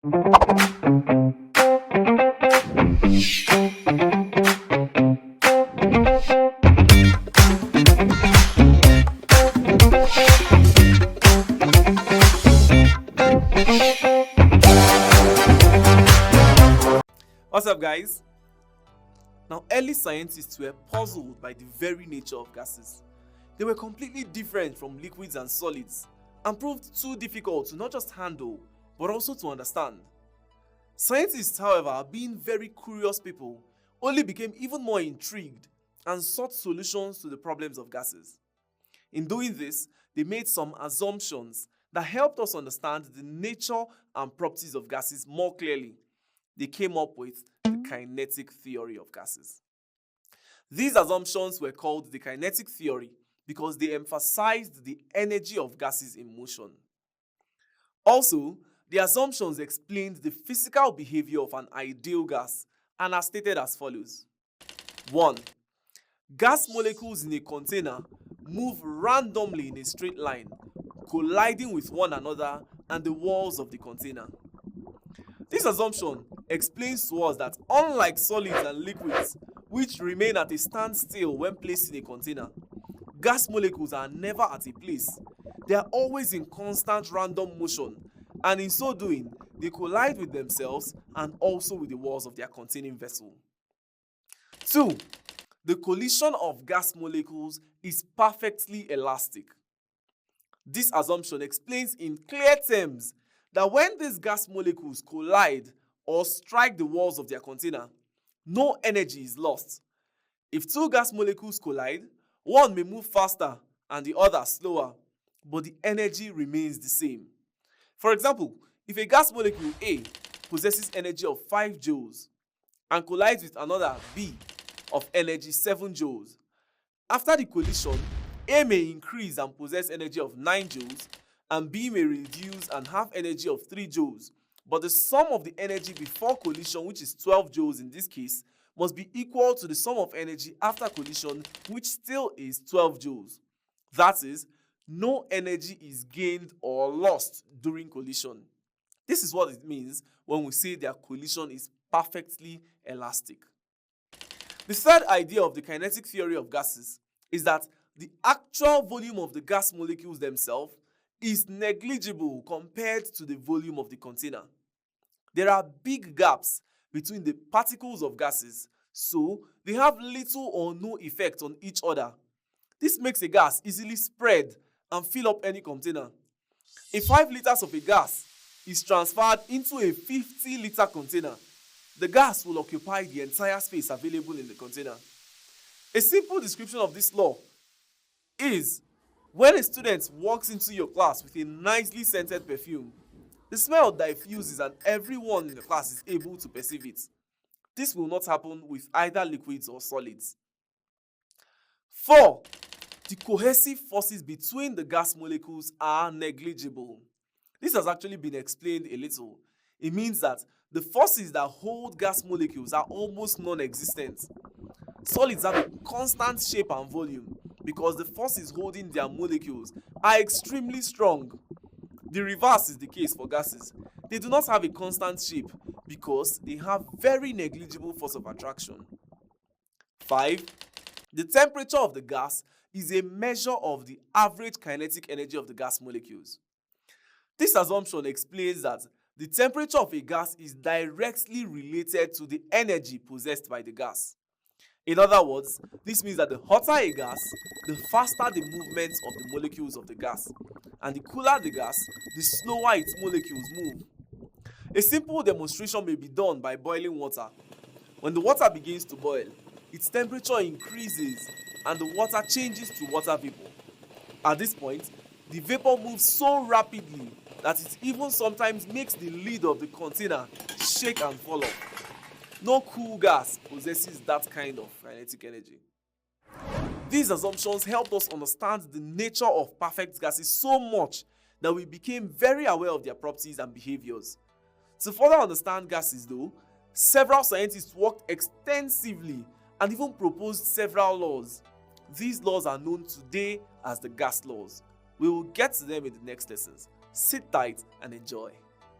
What's up, guys? Now, early scientists were puzzled by the very nature of gases. They were completely different from liquids and solids and proved too difficult to not just handle but also to understand. Scientists, however, being very curious people, only became even more intrigued and sought solutions to the problems of gases. In doing this, they made some assumptions that helped us understand the nature and properties of gases more clearly. They came up with the kinetic theory of gases. These assumptions were called the kinetic theory because they emphasized the energy of gases in motion. Also, the assumptions explained the physical behavior of an ideal gas and are stated as follows. 1. Gas molecules in a container move randomly in a straight line, colliding with one another and the walls of the container. This assumption explains to us that unlike solids and liquids, which remain at a standstill when placed in a container, gas molecules are never at a place. They are always in constant random motion, and in so doing, they collide with themselves and also with the walls of their containing vessel. 2. The collision of gas molecules is perfectly elastic. This assumption explains in clear terms that when these gas molecules collide or strike the walls of their container, no energy is lost. If two gas molecules collide, one may move faster and the other slower, but the energy remains the same. For example, if a gas molecule A possesses energy of 5 joules and collides with another B of energy 7 joules, after the collision, A may increase and possess energy of 9 joules, and B may reduce and have energy of 3 joules. But the sum of the energy before collision, which is 12 joules in this case, must be equal to the sum of energy after collision, which still is 12 joules. That is, no energy is gained or lost during collision. This is what it means when we say their collision is perfectly elastic. The third idea of the kinetic theory of gases is that the actual volume of the gas molecules themselves is negligible compared to the volume of the container. There are big gaps between the particles of gases, so they have little or no effect on each other. This makes a gas easily spread and fill up any container. If 5 liters of a gas is transferred into a 50-liter container, the gas will occupy the entire space available in the container. A simple description of this law is when a student walks into your class with a nicely scented perfume, the smell diffuses and everyone in the class is able to perceive it. This will not happen with either liquids or solids. 4. The cohesive forces between the gas molecules are negligible. This has actually been explained a little. It means that the forces that hold gas molecules are almost non-existent. Solids have a constant shape and volume because the forces holding their molecules are extremely strong. The reverse is the case for gases. They do not have a constant shape because they have very negligible force of attraction. 5. The temperature of the gas is a measure of the average kinetic energy of the gas molecules. This assumption explains that the temperature of a gas is directly related to the energy possessed by the gas. In other words, this means that the hotter a gas, the faster the movement of the molecules of the gas, and the cooler the gas, the slower its molecules move. A simple demonstration may be done by boiling water. When the water begins to boil, its temperature increases and the water changes to water vapor. At this point, the vapor moves so rapidly that it even sometimes makes the lid of the container shake and fall off. No cool gas possesses that kind of kinetic energy. These assumptions helped us understand the nature of perfect gases so much that we became very aware of their properties and behaviors. To further understand gases though, several scientists worked extensively and even proposed several laws. These laws are known today as the gas laws. We will get to them in the next lessons. Sit tight and enjoy.